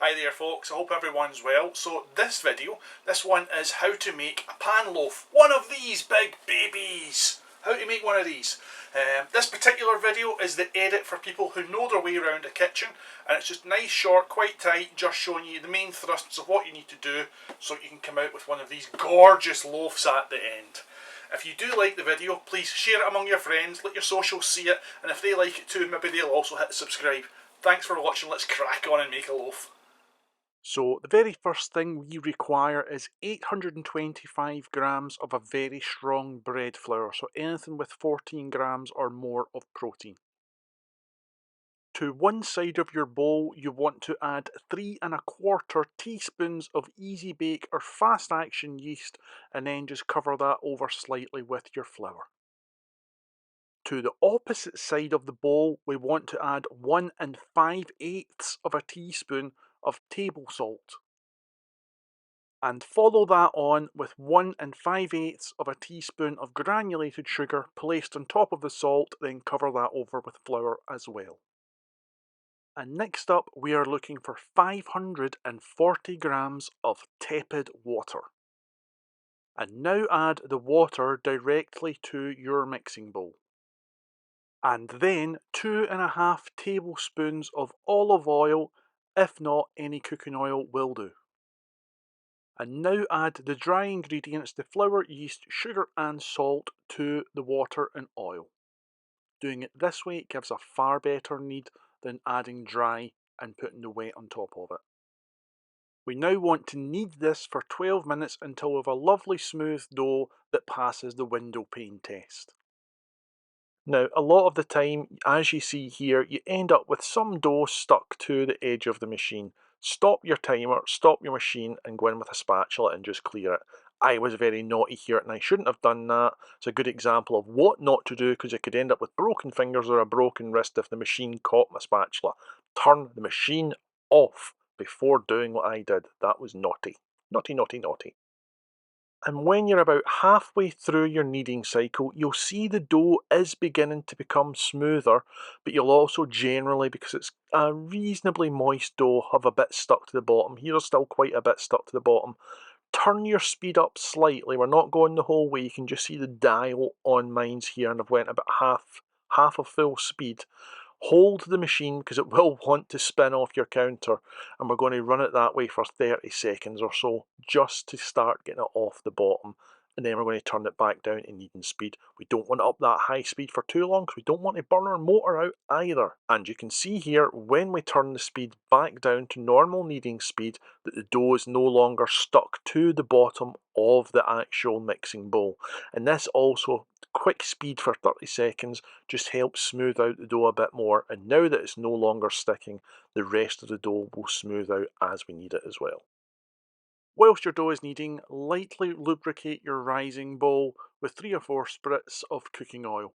Hi there folks, I hope everyone's well. So this one is how to make a pan loaf. One of these big babies. How to make one of these. This particular video is the edit for people who know their way around a kitchen, and it's just nice, short, quite tight, just showing you the main thrusts of what you need to do so you can come out with one of these gorgeous loaves at the end. If you do like the video, please share it among your friends, let your socials see it, and if they like it too, maybe they'll also hit subscribe. Thanks for watching, let's crack on and make a loaf. So the very first thing we require is 825 grams of a very strong bread flour, so anything with 14 grams or more of protein. To one side of your bowl you want to add 3 1/4 teaspoons of easy bake or fast action yeast, and then just cover that over slightly with your flour. To the opposite side of the bowl we want to add 1 5/8 of a teaspoon of table salt, and follow that on with 1 5/8 of a teaspoon of granulated sugar placed on top of the salt, then cover that over with flour as well. And next up we are looking for 540 grams of tepid water. And now add the water directly to your mixing bowl. And then 2½ tablespoons of olive oil, if not any cooking oil will do. And now add the dry ingredients, the flour, yeast, sugar and salt to the water and oil. Doing it this way gives a far better knead than adding dry and putting the wet on top of it. We now want to knead this for 12 minutes until we have a lovely smooth dough that passes the window pane test. Now, a lot of the time, as you see here, you end up with some dough stuck to the edge of the machine. Stop your timer, stop your machine, and go in with a spatula and just clear it. I was very naughty here and I shouldn't have done that. It's a good example of what not to do, because you could end up with broken fingers or a broken wrist if the machine caught my spatula. Turn the machine off before doing what I did. That was naughty. Naughty, naughty, naughty. And when you're about halfway through your kneading cycle, you'll see the dough is beginning to become smoother, but you'll also generally, because it's a reasonably moist dough, have a bit stuck to the bottom. Here's still quite a bit stuck to the bottom. Turn your speed up slightly. We're not going the whole way. You can just see the dial on mine's here, and I've went about half of full speed. Hold the machine because it will want to spin off your counter, and we're going to run it that way for 30 seconds or so just to start getting it off the bottom, and then we're going to turn it back down to kneading speed. We don't want it up that high speed for too long because we don't want to burn our motor out either. And you can see here when we turn the speed back down to normal kneading speed that the dough is no longer stuck to the bottom of the actual mixing bowl. And this also, quick speed for 30 seconds just helps smooth out the dough a bit more, and now that it's no longer sticking, the rest of the dough will smooth out as we knead it as well. Whilst your dough is kneading, lightly lubricate your rising bowl with 3 or 4 spritz of cooking oil.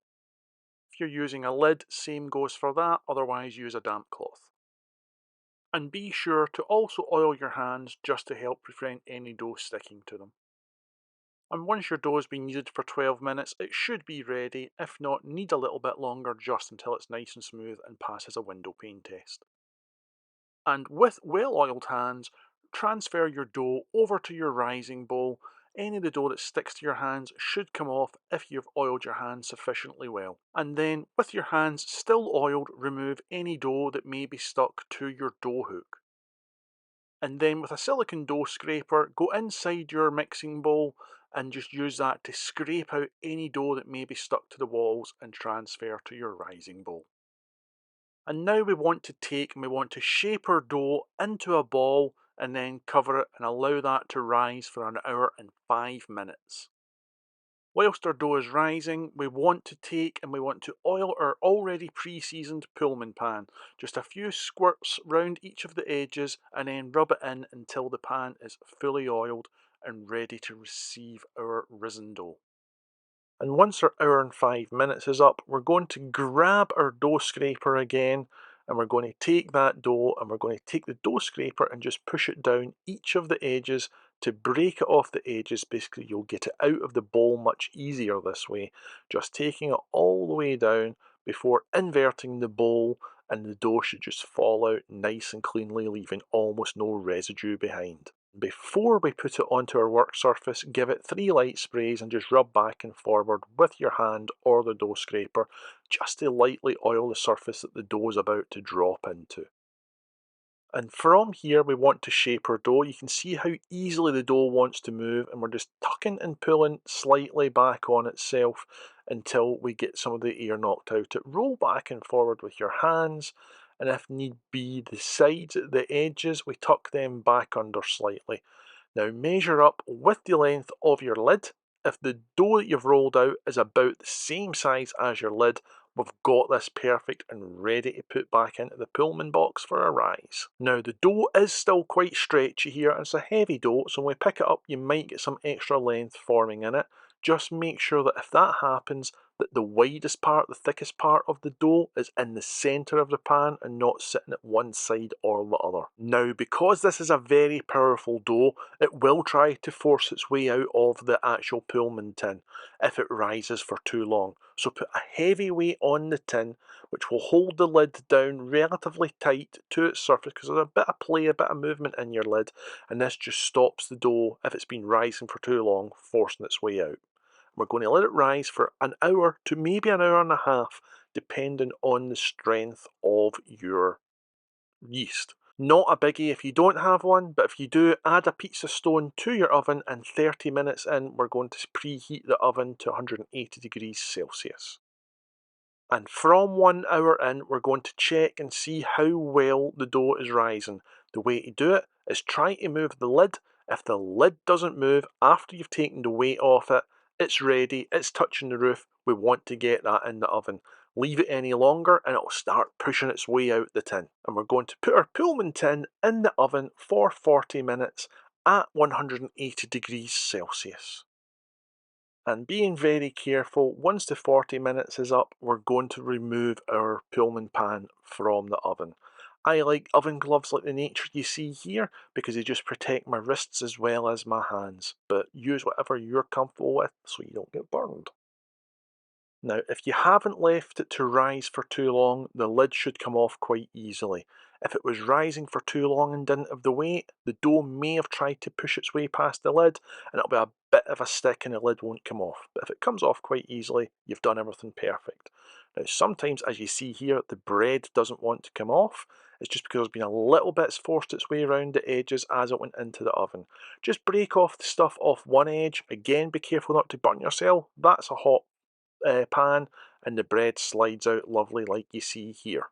If you're using a lid, same goes for that, otherwise use a damp cloth. And be sure to also oil your hands just to help prevent any dough sticking to them. And once your dough has been kneaded for 12 minutes, it should be ready. If not, knead a little bit longer just until it's nice and smooth and passes a window pane test. And with well-oiled hands, transfer your dough over to your rising bowl. Any of the dough that sticks to your hands should come off if you've oiled your hands sufficiently well. And then, with your hands still oiled, remove any dough that may be stuck to your dough hook. And then with a silicone dough scraper, go inside your mixing bowl and just use that to scrape out any dough that may be stuck to the walls and transfer to your rising bowl. And now we want to shape our dough into a ball and then cover it and allow that to rise for 1 hour and 5 minutes. Whilst our dough is rising, we want to oil our already pre-seasoned Pullman pan. Just a few squirts round each of the edges and then rub it in until the pan is fully oiled and ready to receive our risen dough. And once our 1 hour and 5 minutes is up, we're going to grab our dough scraper again, and we're going to take that dough and we're going to take the dough scraper and just push it down each of the edges to break it off the edges. Basically, you'll get it out of the bowl much easier this way, just taking it all the way down before inverting the bowl and the dough should just fall out nice and cleanly, leaving almost no residue behind. Before we put it onto our work surface, give it 3 light sprays and just rub back and forward with your hand or the dough scraper just to lightly oil the surface that the dough is about to drop into. And from here we want to shape our dough. You can see how easily the dough wants to move, and we're just tucking and pulling slightly back on itself until we get some of the air knocked out. Roll back and forward with your hands, and if need be the sides, the edges, we tuck them back under slightly. Now measure up with the length of your lid. If the dough that you've rolled out is about the same size as your lid, we've got this perfect and ready to put back into the Pullman box for a rise. Now the dough is still quite stretchy here, and it's a heavy dough, so when we pick it up you might get some extra length forming in it. Just make sure that if that happens, that the widest part, the thickest part of the dough is in the centre of the pan and not sitting at one side or the other. Now because this is a very powerful dough, it will try to force its way out of the actual Pullman tin if it rises for too long. So put a heavy weight on the tin, which will hold the lid down relatively tight to its surface, because there's a bit of play, a bit of movement in your lid, and this just stops the dough, if it's been rising for too long, forcing its way out. We're going to let it rise for an hour to maybe an hour and a half, depending on the strength of your yeast. Not a biggie if you don't have one, but if you do, add a pizza stone to your oven, and 30 minutes in, we're going to preheat the oven to 180 degrees Celsius. And from 1 hour in, we're going to check and see how well the dough is rising. The way to do it is try to move the lid. If the lid doesn't move after you've taken the weight off it, it's ready, it's touching the roof, we want to get that in the oven. Leave it any longer and it'll start pushing its way out the tin. And we're going to put our Pullman tin in the oven for 40 minutes at 180 degrees Celsius. And being very careful, once the 40 minutes is up, we're going to remove our Pullman pan from the oven. I like oven gloves like the nature you see here because they just protect my wrists as well as my hands, but use whatever you're comfortable with so you don't get burned. Now, if you haven't left it to rise for too long, the lid should come off quite easily. If it was rising for too long and didn't have the weight, the dough may have tried to push its way past the lid and it'll be a bit of a stick and the lid won't come off. But if it comes off quite easily, you've done everything perfect. Now, sometimes, as you see here, the bread doesn't want to come off. It's just because there's been a little bit's forced its way around the edges as it went into the oven. Just break off the stuff off one edge. Again, be careful not to burn yourself. That's a hot pan, and the bread slides out lovely like you see here.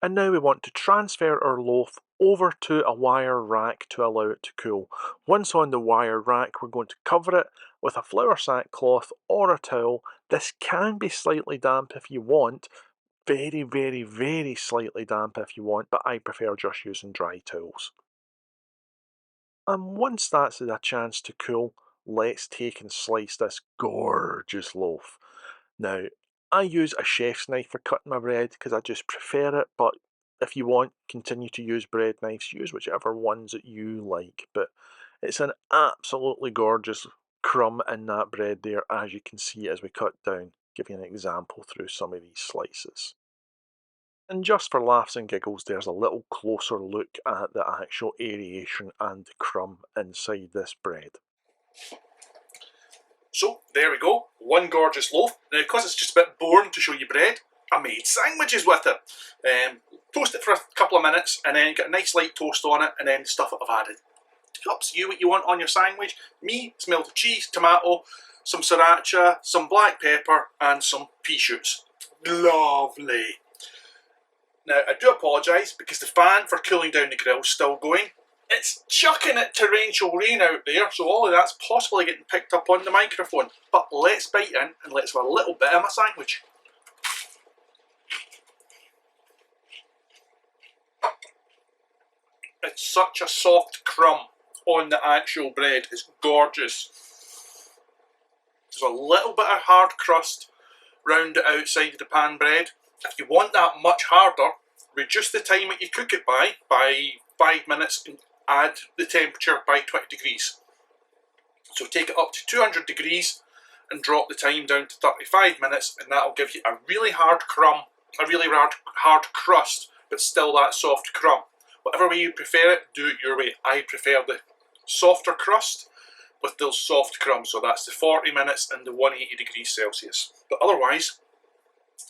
And now we want to transfer our loaf over to a wire rack to allow it to cool. Once on the wire rack, we're going to cover it with a flour sack cloth or a towel. This can be slightly damp if you want, very, very, very slightly damp if you want, but I prefer just using dry towels. And once that's had a chance to cool, let's take and slice this gorgeous loaf. Now, I use a chef's knife for cutting my bread because I just prefer it, but if you want, continue to use bread knives. Use whichever ones that you like, but it's an absolutely gorgeous crumb in that bread there, as you can see as we cut down. Give you an example through some of these slices. And just for laughs and giggles, there's a little closer look at the actual aeration and the crumb inside this bread. So there we go, one gorgeous loaf. Now because it's just a bit boring to show you bread, I made sandwiches with it. Toast it for a couple of minutes and then get a nice light toast on it and then the stuff that I've added. It's up to you what you want on your sandwich. Me, it's melted cheese, tomato, some sriracha, some black pepper and some pea shoots. Lovely. Now I do apologise because the fan for cooling down the grill is still going. It's chucking it torrential rain out there, so all of that's possibly getting picked up on the microphone. But let's bite in and let's have a little bit of my sandwich. It's such a soft crumb on the actual bread, it's gorgeous. There's a little bit of hard crust round the outside of the pan bread. If you want that much harder, reduce the time that you cook it by 5 minutes and add the temperature by 20 degrees. So take it up to 200 degrees and drop the time down to 35 minutes and that'll give you a really hard crumb a really hard crust, but still that soft crumb. Whatever way you prefer it, do it your way. I prefer the softer crust with those soft crumbs, so that's the 40 minutes and the 180 degrees Celsius. But otherwise,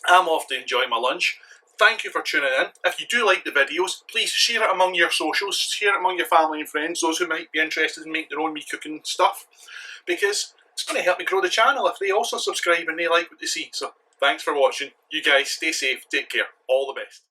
I'm off to enjoy my lunch. Thank you for tuning in. If you do like the videos, please share it among your socials, share it among your family and friends, those who might be interested in making their own wee cooking stuff, because it's going to help me grow the channel if they also subscribe and they like what they see. So thanks for watching. You guys stay safe, take care, all the best.